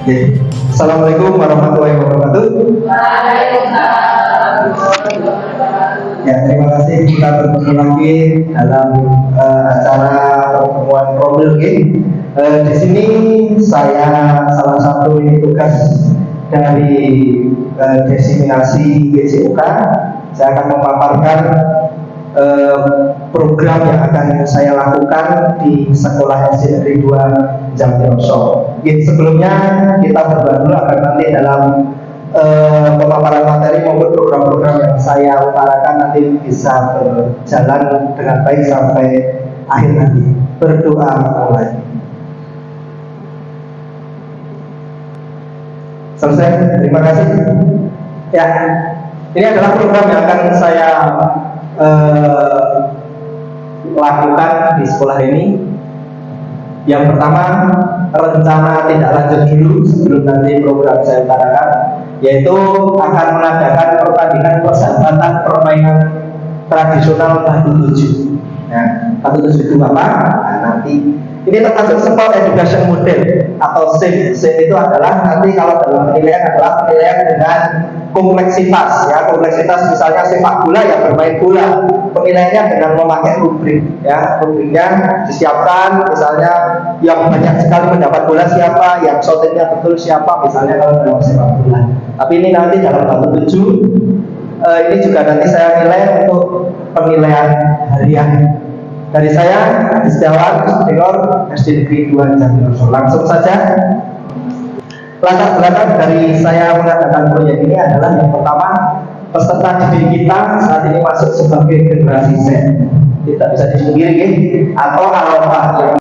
Oke. Assalamualaikum warahmatullahi wabarakatuh. Ya, terima kasih kita bertemu lagi dalam acara pertemuan Problem Game. Di sini saya salah satu tugas dari desiminasi GCUK. Saya akan memaparkan program yang akan saya lakukan di Sekolah SD Negeri 2 Jampiroso. Sebelumnya kita berdoa dulu agar nanti dalam pemaparan materi maupun program-program yang saya utarakan nanti bisa berjalan dengan baik sampai akhir nanti. Berdoa mulai. Selesai, terima kasih. Ya, ini adalah program yang akan saya lakukan di sekolah ini. Yang pertama, rencana tindak lanjut dulu sebelum nanti program saya utarakan, yaitu akan mengadakan pertandingan persahabatan permainan tradisional Batu Tujuh. Nah, Batu Tujuh itu apa? Nah, nanti ini termasuk Sport Education Model atau SEM. SEM itu adalah nanti kalau dalam penilaian adalah penilaian dengan kompleksitas, ya, kompleksitas misalnya sepak bola yang bermain bola, penilaiannya dengan memakai rubrik, ya, rubriknya disiapkan, misalnya yang banyak sekali mendapat bola siapa, yang shotnya betul siapa, misalnya kalau dalam sepak bola. Tapi ini nanti dalam Batu Tujuh, ini juga nanti saya nilai untuk penilaian harian. Dari saya, Adi Setiawan, Senior SD Negeri 2 Jampiroso. Langsung saja. Latar belakang dari saya mengadakan proyek ini adalah yang pertama, peserta didik kita saat ini masuk sebagai generasi Z. Kita bisa disendiri, atau alpha yang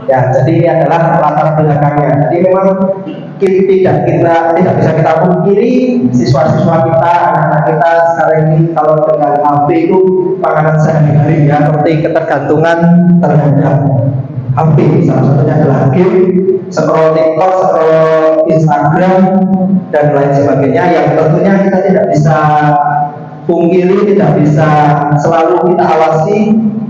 ya, jadi ini adalah latar belakangnya. Jadi memang tidak bisa kita pungkiri siswa-siswa kita, anak-anak kita sekarang ini kalau dengan HP itu makanan sehari-hari, ya, seperti ketergantungan terhadap HP. Salah satunya adalah game, scroll TikTok, scroll Instagram dan lain sebagainya, yang tentunya kita tidak bisa pungkiri, tidak bisa selalu kita awasi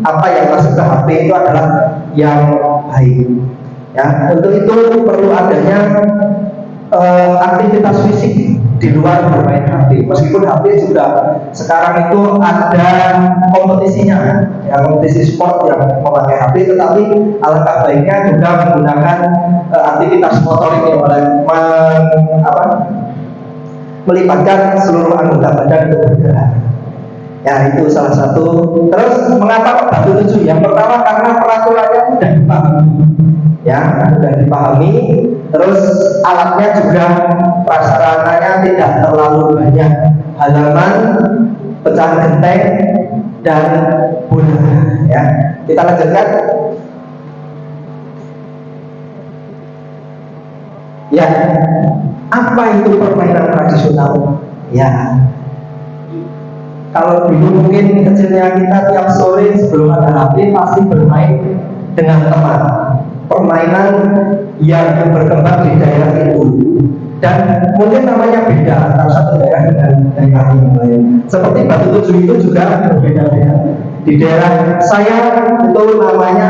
apa yang masuk ke HP itu adalah yang baik. Ya, untuk itu perlu adanya aktivitas fisik di luar bermain HP. Meskipun HP juga sekarang itu ada kompetisinya, ya, kompetisi sport yang memakai HP, tetapi alangkah baiknya juga menggunakan aktivitas motorik yang melibatkan seluruh anggota badan untuk bergerak. Ya, itu salah satu. Terus mengapa Batu Tujuh? Yang pertama karena peraturannya mudah dipahami, ya, mudah dipahami. Terus alatnya juga prasarananya tidak terlalu banyak, halaman, pecahan genteng, dan bola. Ya, kita lanjutkan. Ya, apa itu permainan tradisional? Ya, kalau dulu mungkin kecilnya kita tiap sore sebelum ada HP pasti bermain dengan teman. Permainan yang berkembang di daerah itu, dan mungkin namanya beda antara satu daerah dengan daerah yang lain. Seperti Batu Tujuh itu juga berbeda-beda. Di daerah saya itu namanya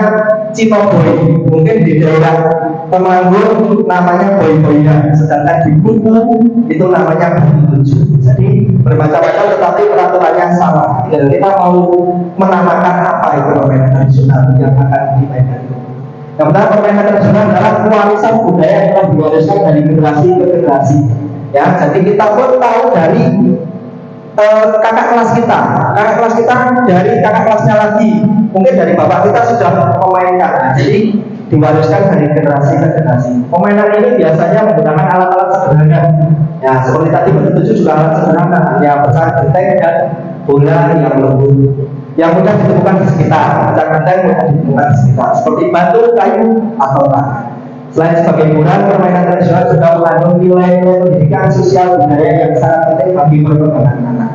Cinoboy, mungkin di daerah Temanggung namanya boy-boyan, sedangkan di Kuku itu namanya Batu Tujuh. Jadi bermacam-macam tetapi peraturannya sama. Dan kita mau menamakan apa itu permainan tradisional yang akan dimainkan itu. Yang pertama, permainan tradisional adalah warisan budaya yang telah diwariskan dari generasi ke generasi. Ya, jadi kita pun tahu dari kakak kelas kita dari kakak kelasnya lagi, mungkin dari bapak kita sudah memainkan. Nah, jadi diwariskan dari generasi ke generasi. Permainan ini biasanya menggunakan alat-alat sederhana, Ya, seperti tadi menuju juga alat sederhana, hanya besar genteng dan bola yang lembut, yang mudah ditemukan di sekitar. Besar genteng mudah ditemukan di sekitar, seperti batu, kayu, atau tanah. Selain sebagai hiburan, permainan tradisional juga mengandung nilai-nilai pendidikan sosial budaya yang sangat penting bagi perkembangan anak.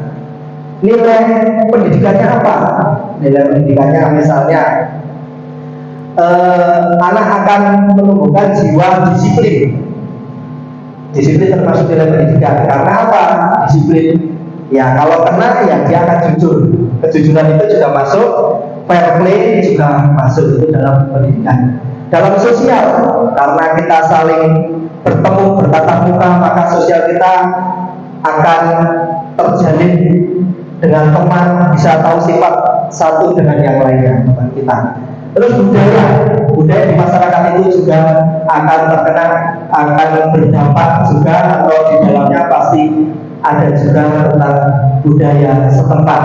Nilai pendidikannya apa? Nilai pendidikannya misalnya anak akan menumbuhkan jiwa disiplin. Disiplin termasuk nilai pendidikan. Karena apa? Disiplin. Ya, kalau kena ya dia akan jujur. Kejujuran itu juga masuk, fair play juga masuk itu dalam pendidikan. Dalam sosial, karena kita saling bertemu bertatap muka, maka sosial kita akan terjalin dengan teman, bisa tahu sifat satu dengan yang lainnya teman kita. Terus budaya di masyarakat itu juga akan terkena, akan berdampak juga, atau di dalamnya pasti ada juga tentang budaya setempat.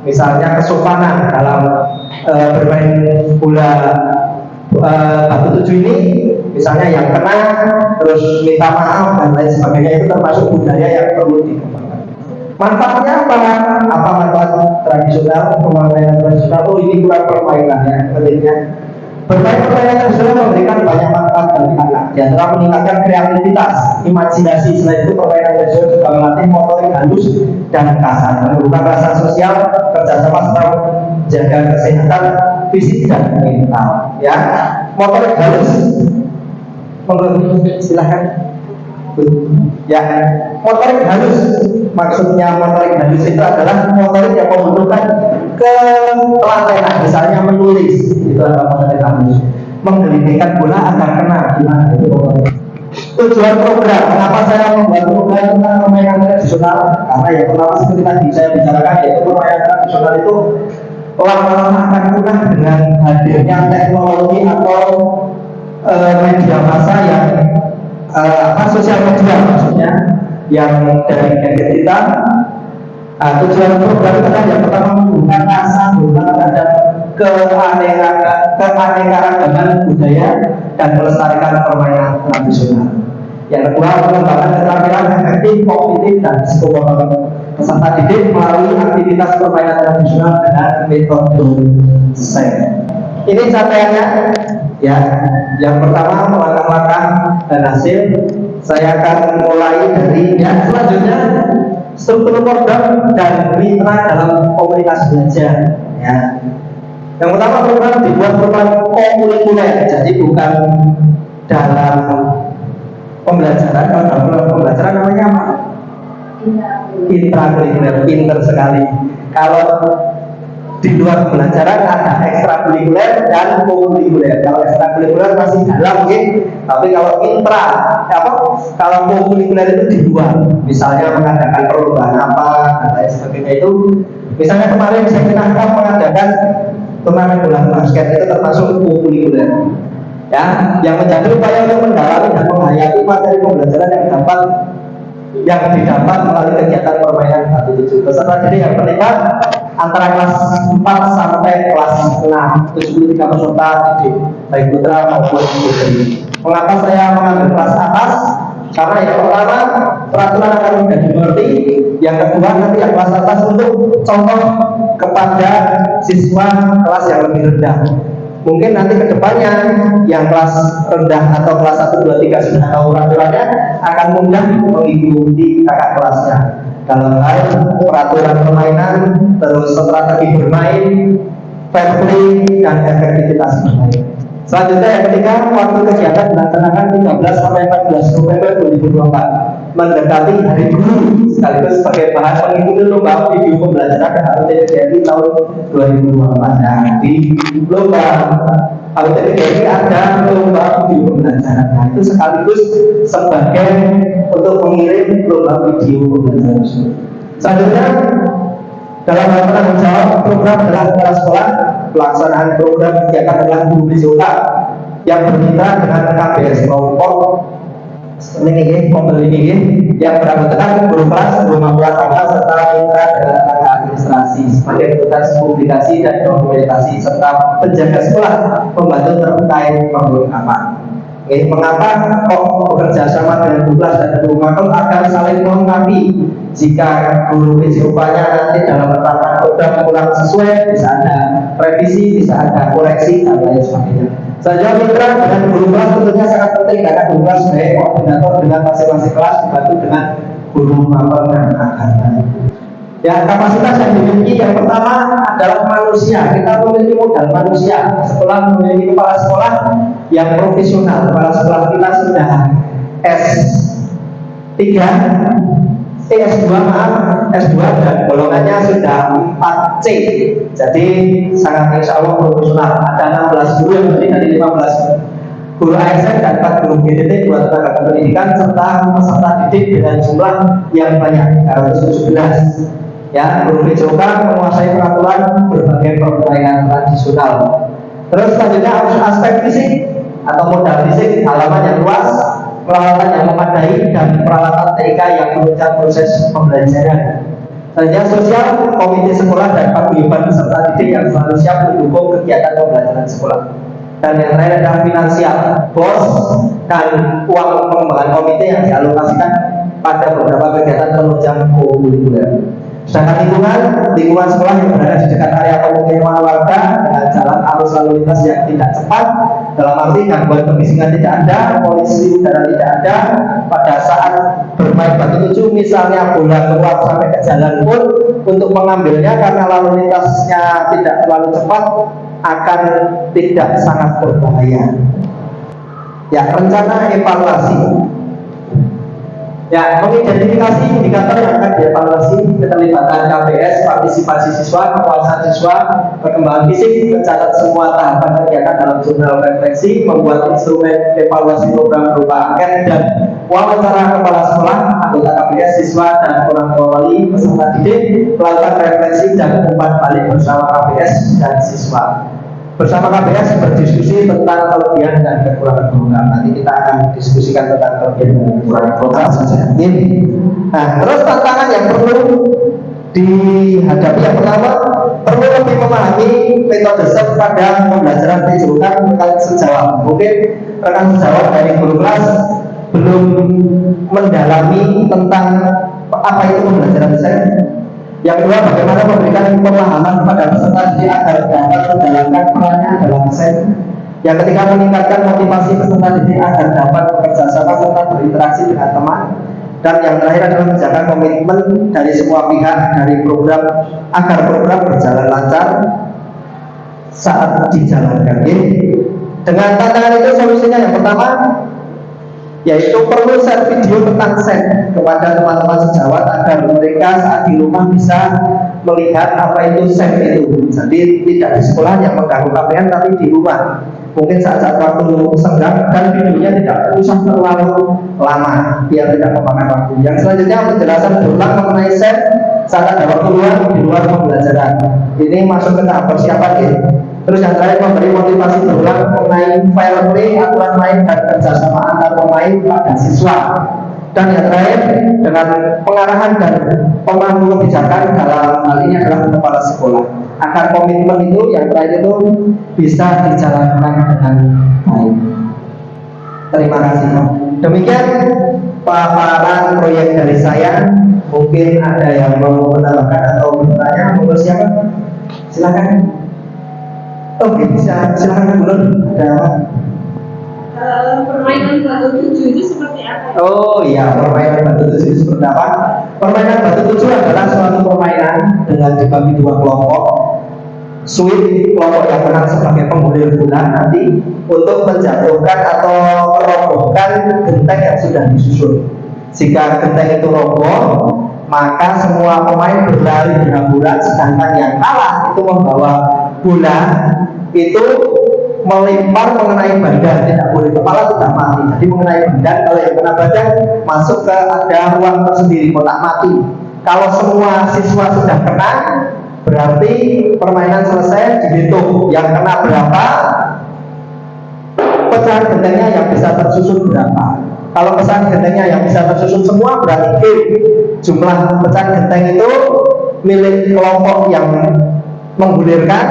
Misalnya kesopanan dalam bermain bola batu tujuh ini, misalnya yang kena terus minta maaf dan lain sebagainya, itu termasuk budaya yang perlu dikembangkan. Manfaatnya apa? Apa manfaat tradisional, permainan tradisional? Oh, ini kurang permainannya, pentingnya. Bermain permainan tradisional memberikan banyak manfaat bagi anak. Di antara meningkatkan kreativitas, imajinasi. Selain itu, permainan tradisional juga melatih motorik halus dan kasar, menumbuhkan rasa sosial, kerjasama serta menjaga kesehatan fisik dan mental. Ya, motorik halus. Silahkan. Ya, motorik halus. Maksudnya motorik halus itu adalah motorik yang membutuhkan ketelatenan, misalnya menulis, itu adalah motorik halus. Menggelindingkan bola agar kena, gimana itu motorik. Tujuan program, kenapa saya membuat program tentang permainan tradisional? Karena yang pertama seperti tadi saya bicarakan, yaitu permainan tradisional itu lama-lama akan punah dengan hadirnya teknologi atau media massa yang sosial media, maksudnya yang dari gadget kita. Tujuan program kita yang pertama membuka rasa hormat terhadap keanekaragaman budaya dan melestarikan permainan tradisional. Yang kedua, mengembangkan keterampilan efektif, kognitif, dan psikomotor peserta didik melalui aktivitas permainan tradisional dengan metode SEM. Ini capaiannya, ya. Yang pertama, langkah-langkah dan hasil. Saya akan mulai dari yang selanjutnya, struktur program dan mitra dalam komunikasi belajar. Ya. Yang pertama, program dibuat program komunikuler, jadi bukan dalam pembelajaran. Kalau dalam pembelajaran namanya apa? Intrakurikuler. Pinter sekali. Kalau di luar pembelajaran ada ekstrakurikuler dan komunikuler. Kalau ekstrakurikuler masih dalam, tapi kalau kalau komunikuler itu di luar, misalnya mengadakan perlombaan apa dan lain sebagainya. Itu misalnya kemarin saya akan mengadakan turnamen bola basket, itu termasuk komunikuler. Ya, yang menjadi upaya untuk mendalami dan menghayati materi pembelajaran yang didapat melalui kegiatan permainan batu tujuh. Peserta didik yang terlibat antara kelas 4 sampai kelas 6, 73 peserta didik, baik putra maupun putri. Mengapa saya mengambil kelas atas? Karena yang pertama, peraturan akan mudah dimengerti. Yang kedua, nanti yang kelas atas untuk contoh kepada siswa kelas yang lebih rendah. Mungkin nanti kedepannya yang kelas rendah atau kelas 1, 2, 3 sudah tahu peraturannya, akan mudah mengikuti kakak kelasnya dalam hal peraturan permainan, terus strategi bermain, fair play, dan efektivitas bermain. Selanjutnya yang ketiga, waktu kegiatan dilaksanakan 13 sampai 14 November 2024, mendekati Hari Guru, sekaligus sebagai bahan mengikuti lomba video pembelajaran HUT-TDKI tahun 2024. Nah, di lomba HUT-TDKI ada lomba video pembelajaran. Nah, itu sekaligus sebagai untuk mengirim lomba video pembelajaran. Selanjutnya, dalam hal penanggung jawab program adalah kepala sekolah. Pelaksanaan program kegiatan adalah guru BCOK yang bermitra dengan KBS kelompok ini yang beranggotakan guru kelas, guru madrasah serta mitra dengan tenaga administrasi sebagai tugas publikasi dan dokumentasi serta penjaga sekolah pembantu terkait perlengkapan. Mengapa kok bekerja sama dengan guru kelas dan guru magang agar saling melengkapi? Jika guru PJOK-nya nanti dalam penerapan program kurang sesuai, bisa ada revisi, bisa ada koreksi, dan lain sebagainya. Selanjutnya mitra dengan guru kelas tentunya sangat penting karena guru kelas sebagai koordinator dengan masing-masing kelas dibantu dengan guru magang dan magang. Ya, kapasitas yang dimiliki yang pertama adalah manusia. Kita memiliki modal manusia. Setelah memiliki kepala sekolah yang profesional, kepala sekolah kita sudah S3, S2 dan golongannya sudah 4C. Jadi sangat insya Allah profesional. Ada 16 guru yang terdiri dari 15 guru ASN dan 4 guru GDT, 2 tenaga pendidikan serta peserta didik dengan jumlah yang banyak, 317. Ya, guru PJOK menguasai peraturan berbagai permainan tradisional. Terus selanjutnya aspek fisik atau modal fisik, halaman yang luas, peralatan yang memadai, dan peralatan TK yang menunjang proses pembelajaran. Selanjutnya sosial, komite sekolah dan paguyuban peserta didik yang selalu siap mendukung kegiatan pembelajaran sekolah. Dan yang terakhir adalah finansial, bos dan uang pengembangan komite yang dialokasikan pada beberapa kegiatan penunjang kurikuler. Sedangkan lingkungan sekolah yang berada di dekat area pemukiman warga dengan jalan arus lalu lintas yang tidak cepat, dalam arti gangguan kebisingan tidak ada, polusi udara tidak ada. Pada saat bermain batu tujuh misalnya bola keluar sampai ke jalan pun, untuk mengambilnya karena lalu lintasnya tidak terlalu cepat akan tidak sangat berbahaya. Ya, rencana evaluasi. Ya, mengidentifikasi indikator yang akan dievaluasi, keterlibatan KPS, partisipasi siswa, kepuasan siswa, perkembangan fisik, mencatat semua tahapan kegiatan dalam jurnal refleksi, membuat instrumen evaluasi program berupa angket dan wawancara kepala sekolah, anggota KPS, siswa dan orang tua wali, peserta didik, melakukan refleksi dan umpan balik bersama KPS dan siswa. Bersama KPS berdiskusi tentang kelebihan dan kekurangan program. Nanti kita akan diskusikan tentang kelebihan dan kekurangan program saja. Nah, terus tantangan yang perlu dihadapi yang pertama, perlu lebih memahami metode SET pada pembelajaran PJOK rekan sejawat. Mungkin rekan sejawat dari guru kelas belum mendalami tentang apa itu pembelajaran SET. Yang kedua, bagaimana memberikan pemahaman kepada peserta didik agar dapat menjalankan perannya dalam SET. Yang ketiga, meningkatkan motivasi peserta didik agar dapat bekerja sama serta berinteraksi dengan teman. Dan yang terakhir adalah menjaga komitmen dari semua pihak dari program agar program berjalan lancar saat dijalankan. Dengan tantangan itu solusinya yang pertama yaitu perlu share video tentang SET kepada teman-teman sejawat agar mereka saat di rumah bisa melihat apa itu SET itu. Jadi tidak di sekolah yang mengganggu KPN, tapi di rumah. Mungkin saat-saat waktu senggang dan videonya tidak usah terlalu lama biar tidak memakan waktu. Yang selanjutnya penjelasan berulang mengenai SET saat ada waktu luang di luar pembelajaran. Ini masuk ke tahap persiapan ya. Terus yang terakhir memberi motivasi berulang mengenai fair play, aturan main dan kerjasama antar pemain pada siswa. Dan yang terakhir dengan pengarahan dan pemandu kebijakan dalam hal ini adalah kepala sekolah agar komitmen itu yang terakhir itu bisa dijalankan dengan baik. Terima kasih. Demikian paparan proyek dari saya. Mungkin ada yang mau menambahkan atau bertanya. Monggo siapa? Silakan. Oke, bisa silakan dulu. Ada permainan batu tujuh itu seperti apa? Oh iya, permainan batu tujuh itu seperti apa? Permainan batu tujuh adalah suatu permainan dengan dibagi dua kelompok. Sweep, kelompok yang menang sebagai penggulir bola nanti untuk menjatuhkan atau merobohkan genteng yang sudah disusun. Jika genteng itu roboh, maka semua pemain berlari dengan bola, sedangkan yang kalah itu membawa bola itu melempar mengenai badan, tidak boleh kepala, sudah mati. Jadi mengenai badan, kalau yang kena badan masuk ke ada ruang tersendiri, kotak mati. Kalau semua siswa sudah kena, berarti permainan selesai, dihitung yang kena berapa, pecahan gentengnya yang bisa tersusun berapa. Kalau pecahan gentengnya yang bisa tersusun semua berarti jumlah pecahan genteng itu milik kelompok yang menggulirkan,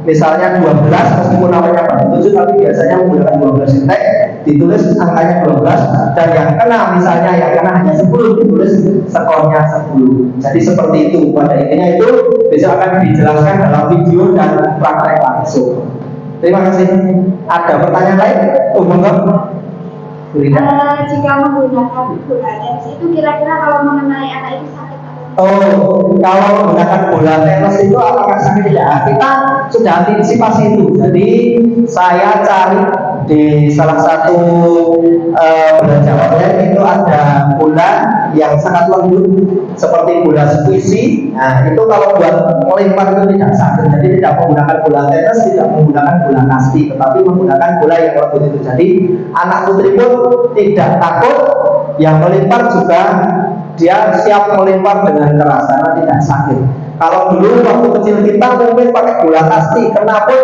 misalnya 12 meskipun namanya batu 7 tapi biasanya menggunakan 12 sintek, ditulis angkanya 12 dan yang kena misalnya yang kena hanya 10 ditulis skornya 10. Jadi seperti itu pada intinya itu besok akan dijelaskan dalam video dan praktek langsung. Terima kasih. Ada pertanyaan lain? Oh, monggo. Jika menggunakan bola tenis itu kira-kira kalau mengenai anak itu sakit atau tidak? Oh, kalau menggunakan bola tenis itu apakah sakit ya? Kita sudah antisipasi itu. Jadi saya cari di salah satu belanja online itu ada bola yang sangat lembut seperti bola squishy. Nah, itu kalau buat melempar itu tidak sakit. Jadi tidak menggunakan bola tenis, tidak menggunakan bola kasti, tetapi menggunakan bola yang lembut itu. Jadi anak putri pun tidak takut, yang melempar juga dia siap melempar dengan keras karena tidak sakit. Kalau dulu waktu kecil kita mungkin pakai bola kasti, kena pun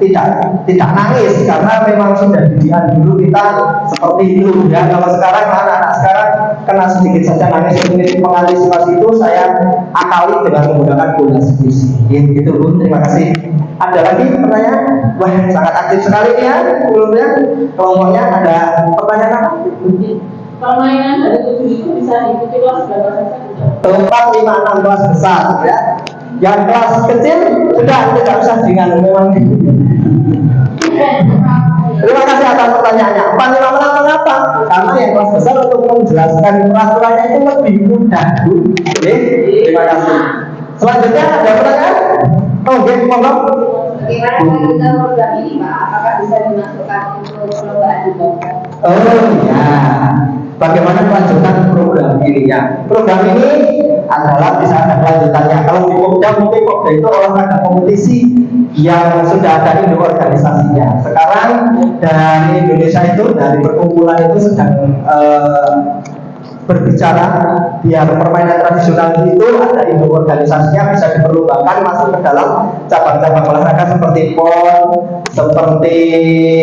tidak nangis karena memang sudah didikan dulu kita seperti itu ya. Kalau sekarang anak-anak sekarang kena sedikit saja nangis, mungkin mengantisipasi itu saya akali dengan menggunakan bola squishy. Gitu Bu, terima kasih. Ada lagi pertanyaan? Wah, sangat aktif sekali nih ya sebelumnya. Kelompoknya ada pertanyaan apa? Permainan dari 7 itu bisa diikuti kelas berapa saja? 4, 5, 6 kelas besar ya. Yang kelas kecil sudah tidak usah dengan memang. Terima kasih atas pertanyaannya. 4, 5, 6 mengapa? Karena yang kelas besar untuk menjelaskan peraturannya itu lebih mudah. Oke, terima kasih. Selanjutnya ada pertanyaan? Oke, monggo. Bagaimana kita program ini Pak? Apakah bisa dimasukkan untuk perlombaan di bawah? Oh ya, bagaimana kelanjutan program ini ya? Program ini adalah bisa ada kelanjutannya. Kalau di Pokja mungkin Pokja itu olahraga kompetisi yang sudah ada induk organisasinya. Sekarang dari Indonesia itu dari perkumpulan itu sedang berbicara biar permainan tradisional itu ada induk organisasinya bisa diperlukan masuk ke dalam cabang-cabang olahraga seperti pon, seperti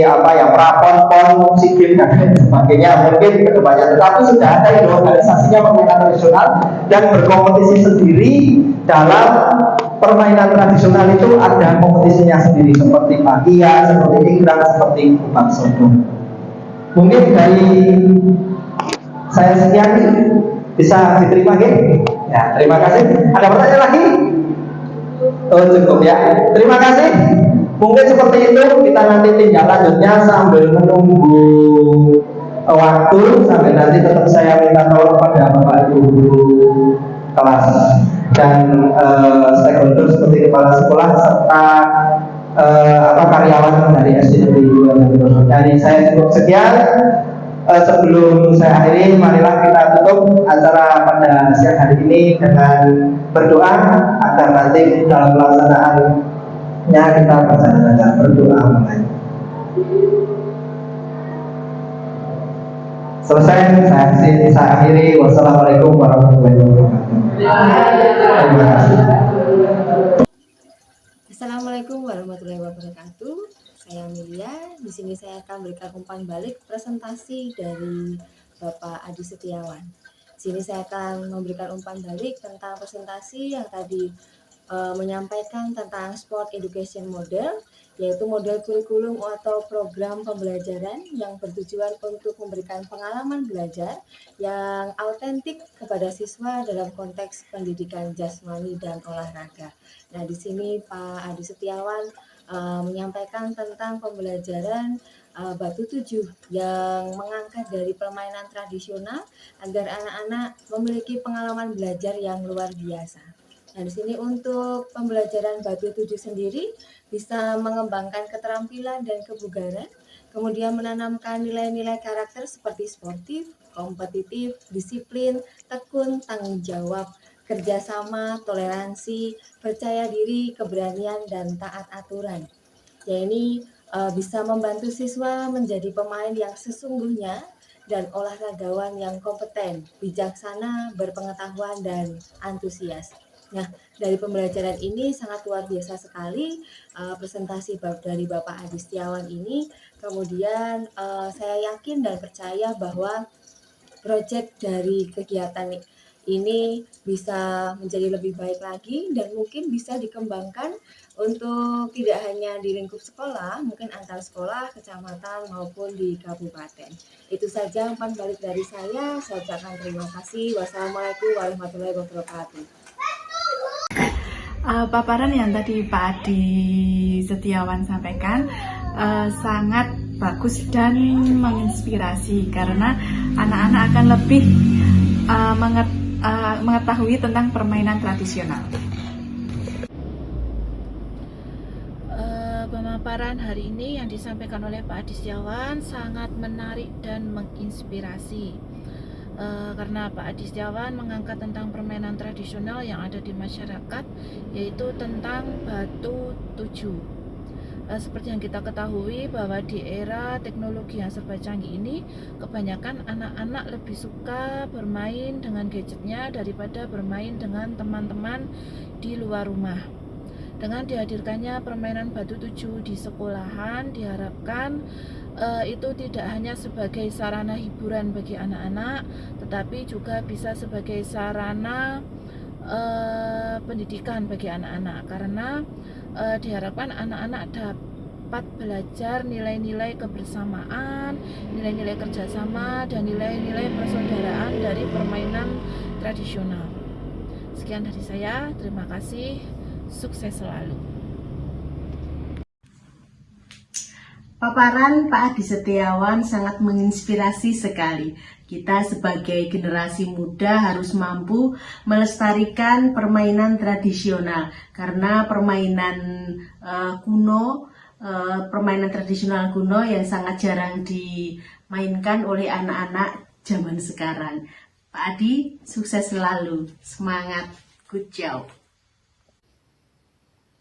apa ya prapon, pon, musikip dan lain sebagainya mungkin kedepannya. Tetapi sudah ada induk organisasinya permainan tradisional dan berkompetisi sendiri dalam permainan tradisional itu ada kompetisinya sendiri seperti pakia, seperti inggrang, seperti kubang sodong. Mungkin dari saya sekian bisa diterima gitu? Ya, terima kasih. Ada pertanyaan lagi? Oh cukup ya. Terima kasih. Mungkin seperti itu kita nanti tindak lanjutnya sambil menunggu waktu sampai nanti tetap saya minta tolong pada Bapak Ibu guru kelas dan stakeholder seperti kepala sekolah serta karyawan dari SD Negeri 2. Dari saya cukup sekian. Sebelum saya akhiri, marilah kita tutup acara pada siang hari ini dengan berdoa agar nanti dalam pelaksanaannya kita berjalan dengan berdoa mulai. Selesai, saya akhiri. Wassalamualaikum warahmatullahi wabarakatuh. Terima kasih. Assalamualaikum warahmatullahi wabarakatuh. Saya Amelia. Di sini saya akan berikan umpan balik presentasi dari Bapak Adi Setiawan. Di sini saya akan memberikan umpan balik tentang presentasi yang tadi menyampaikan tentang Sport Education Model, yaitu model kurikulum atau program pembelajaran yang bertujuan untuk memberikan pengalaman belajar yang autentik kepada siswa dalam konteks pendidikan jasmani dan olahraga. Nah, di sini Pak Adi Setiawan menyampaikan tentang pembelajaran Batu 7 yang mengangkat dari permainan tradisional agar anak-anak memiliki pengalaman belajar yang luar biasa. Nah, di sini untuk pembelajaran Batu 7 sendiri bisa mengembangkan keterampilan dan kebugaran, kemudian menanamkan nilai-nilai karakter seperti sportif, kompetitif, disiplin, tekun, tanggung jawab, kerjasama, toleransi, percaya diri, keberanian, dan taat aturan. Ya, ini bisa membantu siswa menjadi pemain yang sesungguhnya dan olahragawan yang kompeten, bijaksana, berpengetahuan, dan antusias. Nah, dari pembelajaran ini sangat luar biasa sekali presentasi dari Bapak Adi Setiawan ini. Kemudian saya yakin dan percaya bahwa proyek dari kegiatan ini bisa menjadi lebih baik lagi dan mungkin bisa dikembangkan untuk tidak hanya di lingkup sekolah, mungkin antar sekolah, kecamatan maupun di kabupaten. Itu saja umpan balik dari saya ucapkan terima kasih. Wassalamualaikum warahmatullahi wabarakatuh. Paparan yang tadi Pak Adi Setiawan sampaikan sangat bagus dan menginspirasi karena anak-anak akan lebih mengetahui tentang permainan tradisional. Pemaparan hari ini yang disampaikan oleh Pak Adi Setiawan sangat menarik dan menginspirasi. Karena Pak Adi Setiawan mengangkat tentang permainan tradisional yang ada di masyarakat, yaitu tentang batu tujuh. Seperti yang kita ketahui bahwa di era teknologi yang serba canggih ini, kebanyakan anak-anak lebih suka bermain dengan gadgetnya daripada bermain dengan teman-teman di luar rumah. Dengan dihadirkannya permainan batu tujuh di sekolahan, diharapkan itu tidak hanya sebagai sarana hiburan bagi anak-anak, tetapi juga bisa sebagai sarana pendidikan bagi anak-anak, karena diharapkan anak-anak dapat belajar nilai-nilai kebersamaan, nilai-nilai kerjasama, dan nilai-nilai persaudaraan dari permainan tradisional. Sekian dari saya, terima kasih, sukses selalu. Paparan Pak Adi Setiawan sangat menginspirasi sekali. Kita sebagai generasi muda harus mampu melestarikan permainan tradisional karena permainan tradisional kuno yang sangat jarang dimainkan oleh anak-anak zaman sekarang. Pak Adi, sukses selalu. Semangat. Good job.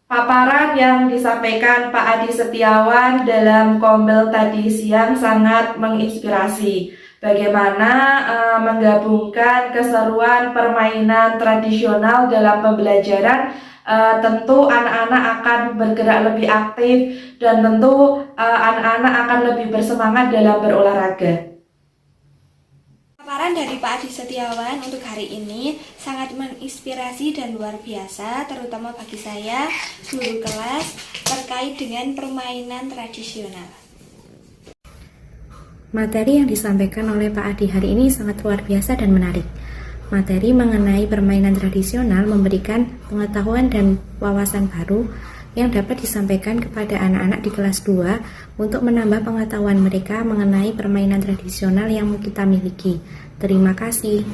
Paparan yang disampaikan Pak Adi Setiawan dalam Kombel tadi siang sangat menginspirasi. Bagaimana menggabungkan keseruan permainan tradisional dalam pembelajaran, tentu anak-anak akan bergerak lebih aktif dan tentu anak-anak akan lebih bersemangat dalam berolahraga. Paparan dari Pak Adi Setiawan untuk hari ini sangat menginspirasi dan luar biasa, terutama bagi saya, guru kelas, terkait dengan permainan tradisional. Materi yang disampaikan oleh Pak Adi hari ini sangat luar biasa dan menarik. Materi mengenai permainan tradisional memberikan pengetahuan dan wawasan baru yang dapat disampaikan kepada anak-anak di kelas 2 untuk menambah pengetahuan mereka mengenai permainan tradisional yang kita miliki. Terima kasih.